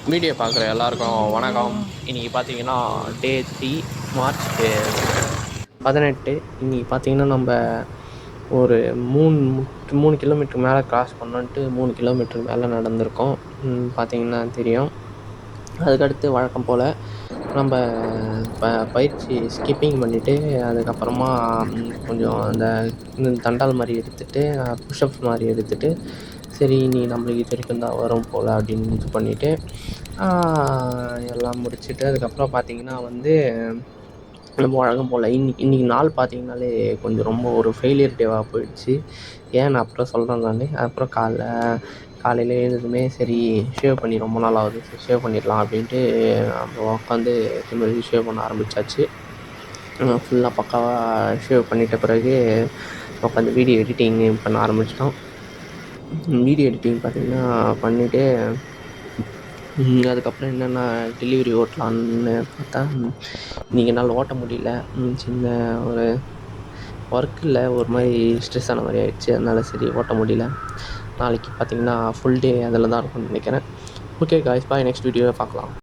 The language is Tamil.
வீடியோ பார்க்குற எல்லாருக்கும் வணக்கம். இன்றைக்கி பார்த்தீங்கன்னா டே 3 மார்ச் 18. இன்றைக்கி பார்த்தீங்கன்னா நம்ம ஒரு 3 கிலோமீட்டர் மேலே கிராஸ் பண்ணோன்ட்டு 3 கிலோமீட்டர் மேலே நடந்திருக்கோம். பார்த்தீங்கன்னா தெரியும். அதுக்கடுத்து வழக்கம் போல் நம்ம பயிற்சி ஸ்கிப்பிங் பண்ணிவிட்டு அதுக்கப்புறமா கொஞ்சம் அந்த தண்டால் மாதிரி எடுத்துகிட்டு புஷ்அப்ஸ் மாதிரி எடுத்துகிட்டு சரி நீ நம்மளுக்கு இது வரைக்கும் தான் வரும் போல் அப்படின்னு இது பண்ணிவிட்டு எல்லாம் முடிச்சுட்டு அதுக்கப்புறம் பார்த்திங்கன்னா வந்து நம்ம வழக்கம் போல் இன்றைக்கி நாள் பார்த்திங்கனாலே கொஞ்சம் ரொம்ப ஒரு ஃபெயிலியர் டேவாக போயிடுச்சு. ஏன் நான் அப்புறம் சொல்கிறேன். அப்புறம் காலையில் எழுந்ததுமே சரி ஷேவ் பண்ணி ரொம்ப நாள் ஆகுது, சரி ஷேவ் பண்ணிடலாம் அப்படின்ட்டு நம்ம உட்காந்து திரும்ப ஷேவ் பண்ண ஆரம்பித்தாச்சு. ஃபுல்லாக பக்காவாக ஷேவ் பண்ணிட்ட பிறகு உட்காந்து வீடியோ எடிட்டிங் பண்ண ஆரம்பிச்சிட்டோம். வீடியோ எடிட்டிங் பார்த்திங்கன்னா பண்ணிவிட்டு அதுக்கப்புறம் என்னென்ன டெலிவரி ஓட்டலான்னு பார்த்தா இன்றைக்கி என்னால் ஓட்ட முடியல. சின்ன ஒரு ஒர்க்கில் ஒரு மாதிரி ஸ்ட்ரெஸ் ஆன மாதிரி ஆகிடுச்சு. அதனால் சரி ஓட்ட முடியல. நாளைக்கு பார்த்திங்கன்னா ஃபுல் டே அதில் தான் இருக்கும்னு நினைக்கிறேன். ஓகே காய்ஸ், பாய். நெக்ஸ்ட் வீடியோவில் பார்க்கலாம்.